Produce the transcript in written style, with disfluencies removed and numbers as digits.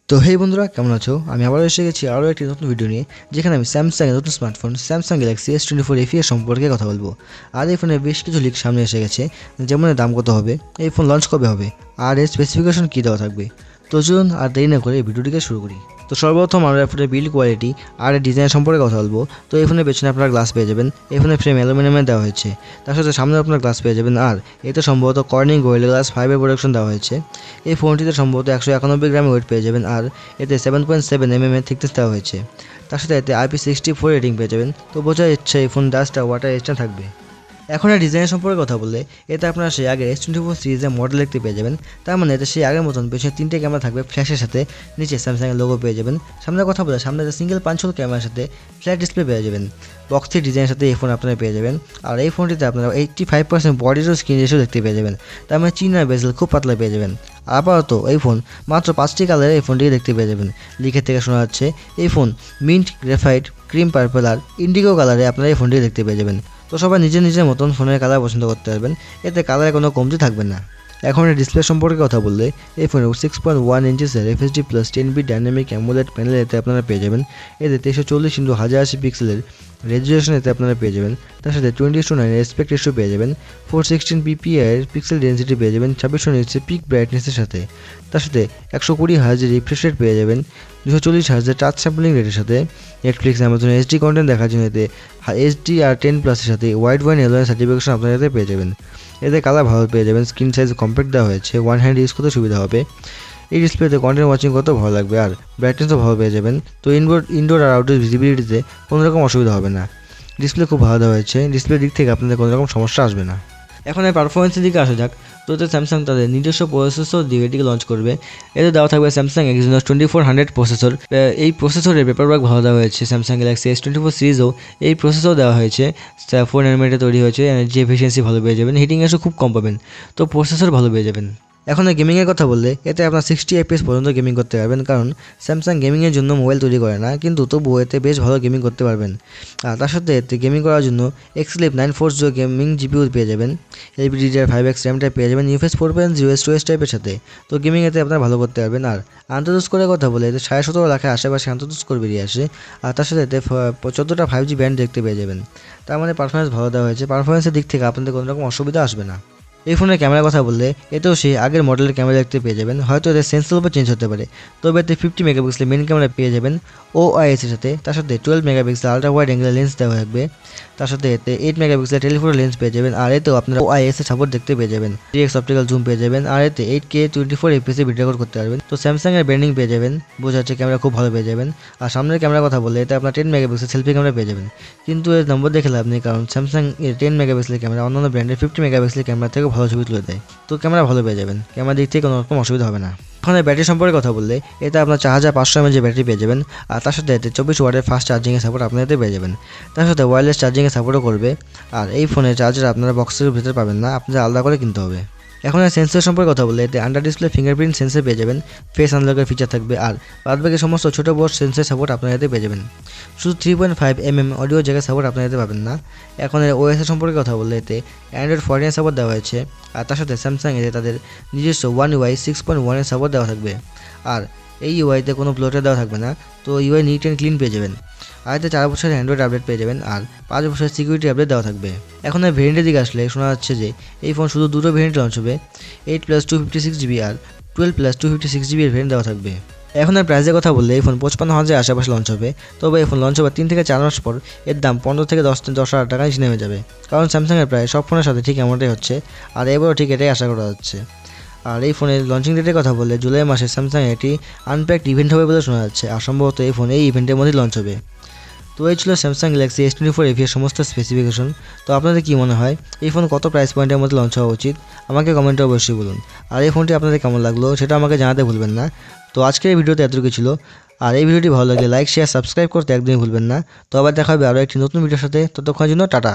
তো হেই বন্ধুরা, কেমন আছো? আমি আবার এসে গেছি আরও একটি নতুন ভিডিও নিয়ে, যেখানে আমি স্যামসাংয়ের নতুন smartphone Samsung Galaxy S24 FE এর সম্পর্কে কথা বলবো। আর এই ফোনের বেশ কিছু লিক সামনে এসে গেছে, যেমন এর দাম কত হবে, এই ফোন লঞ্চ কবে হবে, আর এর স্পেসিফিকেশন কী দেওয়া থাকবে। তো চলুন আর দেরি না করে এই ভিডিওটিকে শুরু করি। তো সর্বপ্রথম আমরা ফোনের বিল্ড কোয়ালিটি আর এর ডিজাইন সম্পর্কে কথা বলবো। তো এই ফোনের পেছনে আপনারা গ্লাস পেয়ে যাবেন, এই ফোনের ফ্রেম অ্যালুমিনিয়ামে দেওয়া হয়েছে, তার সাথে সামনে আপনারা গ্লাস পেয়ে যাবেন। আর এতে সম্ভবত কর্নিং গোরিলা গ্লাস 5 এর প্রোডাকশন দেওয়া হয়েছে। এই ফোনটিতে সম্ভবত 191 গ্রাম ওয়েট পেয়ে যাবেন, আর এতে 7.7 mm এর থিকনেস দেওয়া হয়েছে। তার সাথে এতে IP64 রেটিং পেয়ে যাবেন। তো বোঝা যাচ্ছে এই ফোন ডাস্টটা ওয়াটার রেজিস্ট্যান্ট থাকবে। এখন আর ডিজাইনের সম্পর্কে কথা বললে, এতে আপনারা সেই আগের S24 সিরিজের মডেল দেখতে পেয়ে যাবেন। তার মানে এতে সেই আগের মতন পেছনে 3টে ক্যামেরা থাকবে ফ্ল্যাশের সাথে, নিচে স্যামসাংয়ের লোগো পেয়ে যাবেন। সামনে কথা বলে সামনে সিঙ্গেল পাঞ্চ হোল ক্যামেরার সাথে ফ্ল্যাট ডিসপ্লে পেয়ে যাবেন। বক্স থ্রি ডিজাইনের সাথে এই ফোন আপনারা পেয়ে যাবেন। আর এই ফোনটিতে আপনারা 85% বডি টু স্ক্রিন রেশিও দেখতে পেয়ে যাবেন। তার মানে চিন আর বেজেল খুব পাতলা পেয়ে যাবেন। আপাতত এই ফোন মাত্র 5টি কালারে এই ফোনটিকে দেখতে পেয়ে যাবেন। লিখের থেকে শোনা যাচ্ছে এই phone mint, graphite, cream purple আর ইন্ডিগো কালারে আপনারা এই ফোনটি দেখতে পেয়ে যাবেন। তো সবাই নিজের নিজের মতন ফোনের কালার পছন্দ করতে পারবেন, এতে কালারে কোনো কমতি থাকবে না। এখন এই ডিসপ্লে সম্পর্কে কথা বললে, এই ফোনে 6.1 ইঞ্চেসের FHD plus 10 bit dynamic AMOLED panel এতে আপনারা পেয়ে যাবেন। এতে 340x1080 পিক্সেলের রেজুলেশন এতে আপনারা পেয়ে যাবেন। তার সাথে 20:9 এসপেক্ট রেশিও পেয়ে যাবেন। 416 ppi এর পিক্সেল ডেন্সিটি পেয়ে যাবেন 2600 নিটসের পিক ব্রাইটনেসের সাথে। তার সাথে 120 হার্জের রিফ্রেশ রেট পেয়ে যাবেন 240 হার্জের টাচ স্যাম্পলিং রেটের সাথে। নেটফ্লিক্স, অ্যামাজন HD কন্টেন্ট দেখার জন্য এতে HDR10+ এর সাথে ওয়াইড ওয়াইন এলওএন সার্টিফিকেশন আপনারা এতে পেয়ে যাবেন। এতে কালার ভালো পেয়ে যাবেন, স্ক্রিন সাইজ কম্প্যাক্ট দেওয়া হয়েছে, ওয়ান হ্যান্ড ইউজ করতে সুবিধা হবে। এই ডিসপ্লেতে কন্টেন্ট ওয়াচিং করতে ভালো লাগবে, আর ব্রাইটনেসও ভালো পেয়ে যাবেন। তো ইনডোর আর আউটডোর ভিজিবিলিটিতে কোনো রকম অসুবিধা হবে না। ডিসপ্লে খুব ভালো দেওয়া হয়েছে, ডিসপ্লের দিক থেকে আপনাদের কোনো রকম সমস্যা আসবে না। এখন এই পারফরমেন্সের দিকে আসা যাক। তো এতে স্যামসাং তাদের নিজস্ব প্রসেসর দিয়ে এটিকে লঞ্চ করবে। এতে দেওয়া থাকবে স্যামসাং Exynos 2400 প্রসেসর। এই প্রসেসরের পেপারওয়ার্ক ভালো দেওয়া হয়েছে। স্যামসাং গ্যালাক্সি S24 সিরিজও এই প্রসেসর দেওয়া হয়েছে। 4 nanometer তৈরি হয়েছে, এনার্জি এফিসিয়েন্সি ভালো পেয়ে যাবেন, হিটিং এসও খুব কম পাবেন। তো প্রসেসর ভালো পেয়ে যাবেন। এখন গেমিংয়ের কথা বললে, এতে আপনার 60 FPS পর্যন্ত গেমিং করতে পারবেন, কারণ স্যামসাং গেমিংয়ের জন্য মোবাইল তৈরি করে না, কিন্তু তবুও এতে বেশ ভালো গেমিং করতে পারবেন। আর তার সাথে এতে গেমিং করার জন্য Xclip 940 গেমিং GPU পেয়ে যাবেন। LPDDR5X র্যামটা পেয়ে যাবেন UFS 4.0 স্টোরেজ টাইপের সাথে। তো গেমিং এতে আপনারা ভালো করতে পারবেন। আর আন্তর্জাতিক স্কোরের কথা বলে, এতে 17.5 লাখের আশেপাশে আন্তর্জাতিক স্কোর বেরিয়ে আসে। আর তার সাথে এতে 14টা 5G ব্যান্ড দেখতে পেয়ে যাবেন। তার মানে পারফরমেন্স ভালো দেওয়া হয়েছে। পারফরমেন্সের দিক থেকে আপনাদের কোনো রকম অসুবিধা আসবে না। এই ফোনের ক্যামেরার কথা বললে, এতেও সেই আগের মডেলের ক্যামেরা দেখতে পেয়ে যাবেন। হয়তো এদের সেন্সর উপর চেঞ্জ হতে পারে, তবে এতে 50 মেগাপিক্সেলের মেন ক্যামেরা পেয়ে যাবেন OIS এর সাথে। তার সাথে 12 megapixel ultra wide angle lens দেওয়া থাকবে। তার সাথে এতে 8 মেগাপিক্সেল টেলিফোটো লেন্স পেয়ে যাবেন। আর এতেও আপনারা OIS এর সাপোর্ট দেখতে পেয়ে যাবেন। 3x অপটিক্যাল জুম পেয়ে যাবেন। আর এতে 8K 24 FPS ভিডিও রেকর্ড করতে পারবেন। তো স্যামসাং এর ব্র্যান্ডিং পেয়ে যাবেন, বোঝা যাচ্ছে ক্যামেরা খুব ভালো পেয়ে যাবেন। আর সামনের ক্যামেরার কথা বললে, এতে আপনার 10 মেগাপিক্সেল সেলফি ক্যামেরা পেয়ে যাবেন। কিন্তু এর নম্বর দেখে লাভ নেই, কারণ স্যামসাং এর 10 মেগাপিক্সেলের ক্যামেরা অন্যান্য ব্র্যান্ডের 50 মেগাপিক্সেলের ক্যামেরা থেকে ভালো ছবি তুলে দেয়। তো ক্যামেরা ভালো পেয়ে যাবেন, ক্যামেরা দিক থেকে কোনো রকম অসুবিধা হবে না। এখন ব্যাটারি সম্পর্কে কথা বললে, এতে আপনার 4500 mAh ব্যাটারি পেয়ে যাবেন। আর তার সাথে এতে 24 ওয়াটের ফাস্ট চার্জিংয়ের সাপোর্ট আপনারা এতে পেয়ে যাবেন। তার সাথে ওয়্যারলেস চার্জিংয়ের সাপোর্টও করবে। আর এই ফোনের চার্জার আপনারা বক্সের ভিতরে পাবেন না, আপনাদের আলাদা করে কিনতে হবে। এখন সেন্সর সম্পর্কে কথা বললে, এতে আন্ডার ডিসপ্লে ফিঙ্গারপ্রিন্ট সেন্সর পেয়ে যাবেন, ফেস আনলকের ফিচার থাকবে। আর বাদবাকি সমস্ত ছোটো বড় সেন্সর সাপোর্ট আপনারা এতে পেয়ে যাবেন। শুধু 3.5 mm অডিও জায়গায় সাপোর্ট আপনারা এতে পাবেন না। এখন OS সম্পর্কে কথা বললে, এতে অ্যান্ড্রয়েড 14 সাপোর্ট দেওয়া হয়েছে। আর তার সাথে স্যামসাং এতে তাদের নিজস্ব One UI 6.1 এর সাপোর্ট দেওয়া থাকবে। আর এই ইউআইতে কোনো ব্লোটার দেওয়া থাকবে না। তো ইউআই নিট অ্যান্ড ক্লিন পেয়ে যাবেন। আর এতে 4 বছরের অ্যান্ড্রয়েড আপডেট পেয়ে যাবেন, আর 5 বছরের সিকিউরিটি আপডেট দেওয়া থাকবে। এখন ভেরিয়েন্টের দিকে আসলে শোনা যাচ্ছে যে এই ফোন শুধু দুটো ভেরিয়েন্ট লঞ্চ হবে, 8+ 256GB আর 12+ 256GB এর ভেরিয়েন্ট দেওয়া থাকবে। এখন প্রাইসের কথা বললে, এই ফোন 55,000 আশেপাশে লঞ্চ হবে। তবে এই ফোন লঞ্চ হওয়ার 3 থেকে 4 মাস পর এর দাম 15 থেকে 10,000 টাকা নিচে নেমে যাবে, কারণ স্যামসাংয়ের প্রায় সব ফোনের সাথে ঠিক এমনটাই হচ্ছে। আর এবারও ঠিক এটাই আশা করা যাচ্ছে। আর এই ফোনের লঞ্চিং ডেটের কথা বললে, জুলাই মাসে স্যামসাং একটি আনপ্যাকড ইভেন্ট হবে বলে শোনা যাচ্ছে। আর সম্ভবত এই ফোন এই ইভেন্টের মধ্যেই লঞ্চ হবে। তো এই ছিল স্যামসাং গ্যালাক্সি S24 FE এর সমস্ত স্পেসিফিকেশন। তো আপনাদের কী মনে হয়, এই ফোন কত প্রাইস পয়েন্টের মধ্যে লঞ্চ হওয়া উচিত? আমাকে কমেন্টে অবশ্যই বলুন। আর এই ফোনটি আপনাদের কেমন লাগলো সেটা আমাকে জানাতে ভুলবেন না। তো আজকের এই ভিডিওতে এতটুকু ছিল। আর এই ভিডিওটি ভালো লাগলে লাইক, শেয়ার, সাবস্ক্রাইব করতে একদমই ভুলবেন না। তো আবার দেখা হবে আরও একটি নতুন ভিডিওর সাথে। ততক্ষণের জন্য টাটা।